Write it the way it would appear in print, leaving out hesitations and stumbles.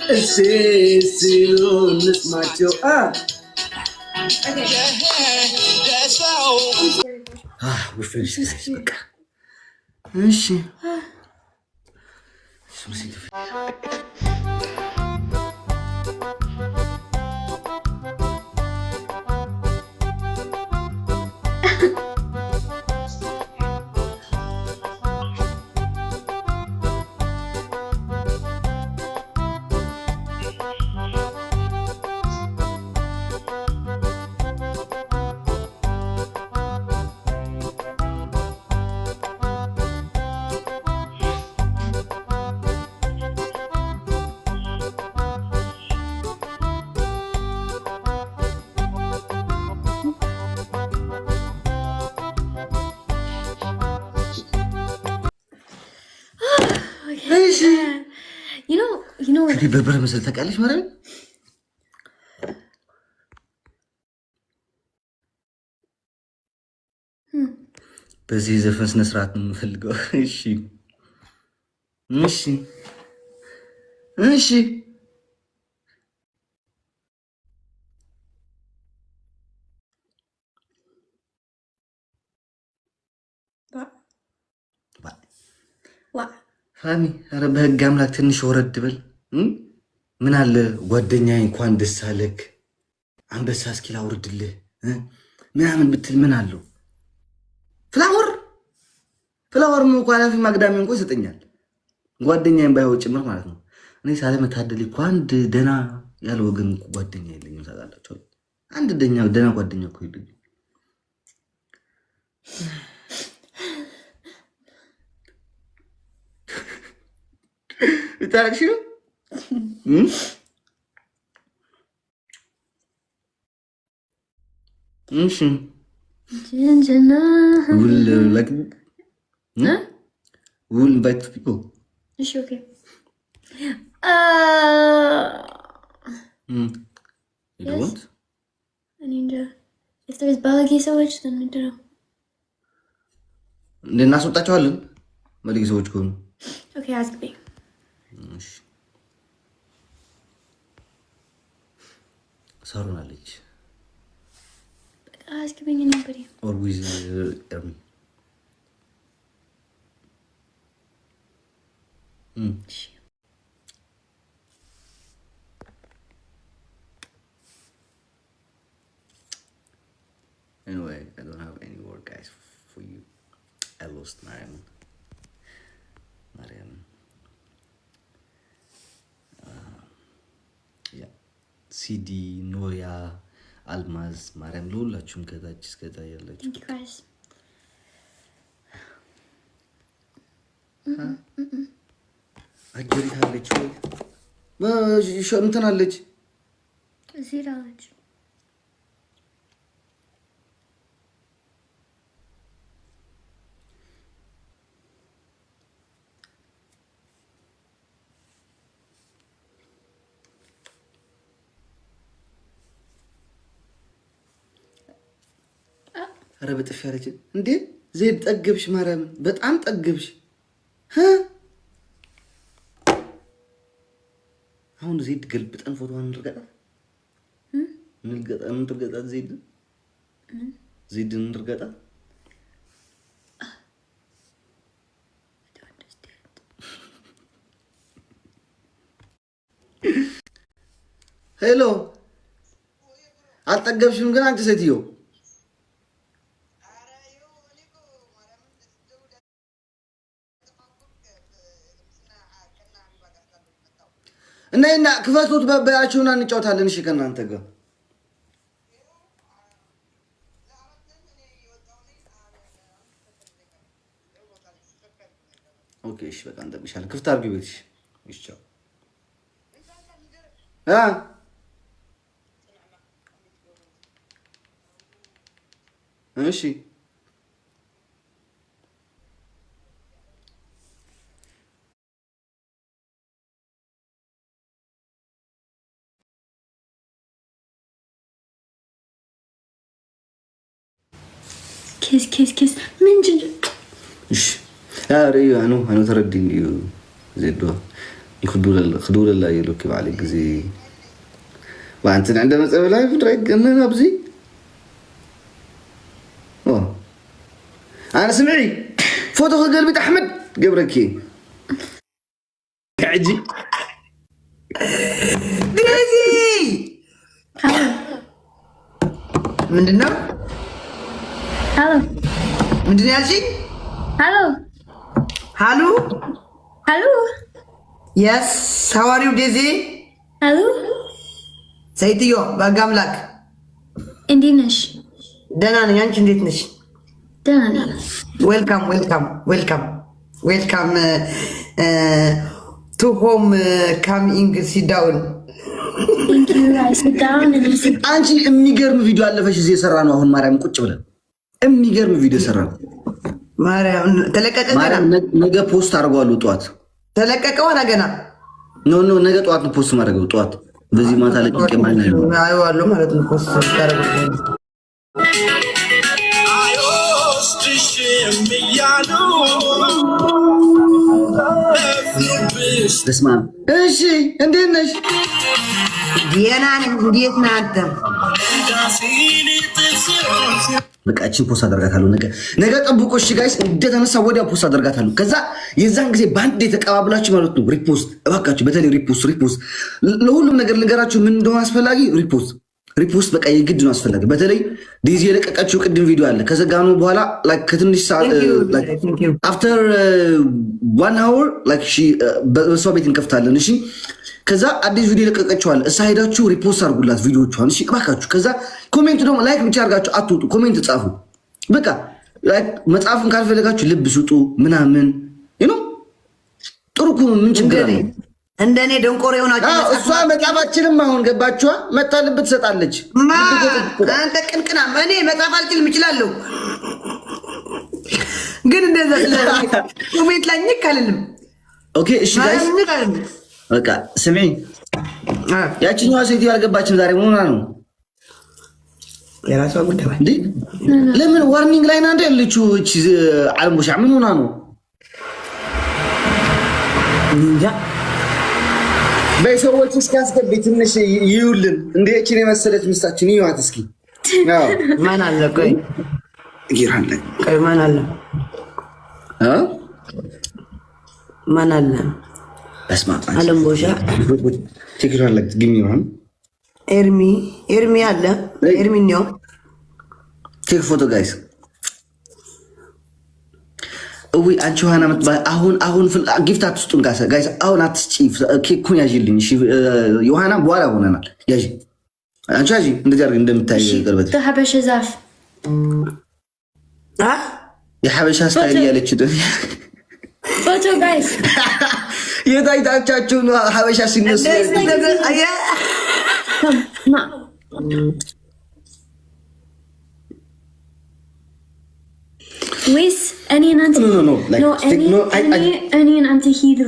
እሺ ሲሉ እንስማቸው። እሺ እንግዲህ በርበረ መሰል ታውቂያለሽ ማለት ነው። በዚህ ዘፈን ስነ ስርዓት ነው የምፈልገው። እሺ እሺ እሺ ፋሚ ኧረ በህግ አምላክ ትንሽ ወረድ ብል ምን አለ ጓደኛዬ እንኳን ደስ አለክ አንበሳ እስኪ ላውርድልህ ምናምን ብትል ምን አለው? ፍላወር ነው እኮ አላፊ ማግዳሚ እንኳን ይሰጠኛል ጓደኛዬን ባይው ጭምር ማለት ነው። እኔ ሳለመታደል እኮ አንድ ደና ያለ ወገን ጓደኛ የለኝም ታውቃላችሁ። አንድ ደና ጓደኛ እኮ የለኝም። ታሪክ ነው እሺ ጀንጀና we'll invite people. Is she okay? You yes. want? I need to. If there's balagi sewage, then I don't know. እናስወጣቸዋለን መልክ ሰዎች ከሆኑ Okay, ask me. ሳሩን አለች ask me anybody or with Ermi. Anyway, I don't have any word, guys, for you. I lost Mariam. Yeah. CD, Noya, Almaz, Mariam, ለሁላችሁም ከታች እስከታ ያላችሁ thank you guys. አጀሪት አለች ወይ እንትን አለች እዚህ አለች ኧረ በጥፊ አለች እንዴ ዘይድ ጠገብሽ ማርያምን በጣም ጠገብሽ አሁን ዘይድ ገልብጠን ፎቶዋን እንርገጣት እንርገጣት ዘይድ እንርገጣት ሄሎ አልጠገብሽም ግን አንቺ ሴትዮ እና ክፈቱት በባያችሁና እንጫወታለን። እሺ ከእናንተ ጋር ኦኬ። እሺ በቃ እንጠብቅሻለን። ክፍት አድርጊ ቤትሽ። እሺ ቻው። እሺ كيس من جد ايش اري انا تردي زيدوا يخدول الله يلوك عليك زي وأنت عندما تقول لا يفرق أننا بزي أنا سمعي فوتو قلبي أحمد قبرك عجي ديزي من دنا Hello. من دنا شيء Hello. Hello. Hello. Yes. How are you, Daisy? Hello. ሰይትዮ በጋምላክ እንዴት ነሽ? ደህና ነኝ። አንቺ እንዴት ነሽ? ደህና ነኝ። ዌልካም ቱ ሆም ካሚንግ ሲት ዳውን። Thank you. I sit down and I sit. አንቺ የሚገርም ቪዲዮ አለፈሽ እዚህ የሰራ ነው። አሁን ማርያም ቁጭ ብለን የሚገርም ቪዲዮ ሰራ ነው። ማርያም ተለቀቀ። ማርያም ነገ ፖስት አድርጓሉ። ጠዋት ተለቀቀ። ወራ ገና ኖ ነገ ጠዋት ነው ፖስት ማድረገው። ጠዋት በዚህ ማታ ለቅቄ ማለት ነው አይዋለሁ ማለት ነው ፖስት ታደርጉት። በስመ አብ። እሺ እንዴት ነሽ? ዲያና ነኝ። እንዴት ነህ አንተ? በቃ እቺን ፖስት አደርጋታለሁ ነገ ጠብቆ። እሺ ጋይስ እንደተነሳ ወዲያ ፖስት አደርጋታለሁ። ከዛ የዛን ጊዜ ባንድ የተቀባብላችሁ ማለት ነው ሪፖስት እባካችሁ፣ በተለይ ሪፖስት ለሁሉም ነገር ልንገራችሁ ምን እንደሆነ አስፈላጊ ሪፖስት በቃ የግድ ነው አስፈላጊ። በተለይ ዴዚ የለቀቀችው ቅድም ቪዲዮ አለ ከዘጋኑ በኋላ ላይክ ከትንሽ ሰዓት አፍተር 1 hour ላይክ በሷ ቤት እንከፍታለን። እሺ ከዛ አዲስ ቪዲዮ ለቀቀችዋል። እሳ ሄዳችሁ ሪፖስት አድርጉላት ቪዲዮቿን። እሺ እባካችሁ። ከዛ ኮሜንት ደግሞ ላይክ ብቻ አድርጋችሁ አትውጡ፣ ኮሜንት ጻፉ። በቃ ላይክ መጻፍን ካልፈለጋችሁ ልብ ስጡ ምናምን ጥሩ እኮ ምን ችግር አለ? እንደኔ ደንቆሮ የሆናችሁ እሷ መጻፋችንም አሁን ገባችኋ መጣ ልብ ትሰጣለች። አንተ ቅንቅና እኔ መጻፍ አልችልም እችላለሁ፣ ግን እንደዛ ኮሜንት ላይ ንካልልም። ኦኬ እሺ ጋይስ በቃ ስሚኝ፣ ያቺኛዋ ሴትዮ አልገባችም ዛሬ ምን ሆና ነው? የራሷ ጉዳይ እንዴ ለምን ዋርኒንግ ላይ ናንተ ያለችው? እቺ አልሙሻ ምን ሆና ነው? እንጃ በሰዎች እስኪ አስገቢ ትንሽ ይዩልን። እንዴ እቺን የመሰለች ሚስታችን ይዩት እስኪ። ማን አለ? ቆይ ይራለ ማን አለ? ማን አለ? በስማ አለም ቦሻ ቲክቶክ ላይ ግሚራን ኤርሚ አለ። ኤርሚ ነው ቴክ ፎቶ ጋይስ። እዊ አንቺ ዮሐና ምትባል አሁን ጊፍት አትስጡን ጋይስ። አሁን አትስጪ ኬኩን ያዥልኝ። እሺ ዮሐና በኋላ ሆነናል። ያዥ አንቺ ያዥ እንደዚህ አድርግ እንደምታይ ቅርበት ሀበሻ ዛፍ የሀበሻ ስታይል ያለች ፎቶ ጋይስ የታይታቻችሁ ሀበሻ ሲነሱ ወይስ እኔ እናንተ ሂድ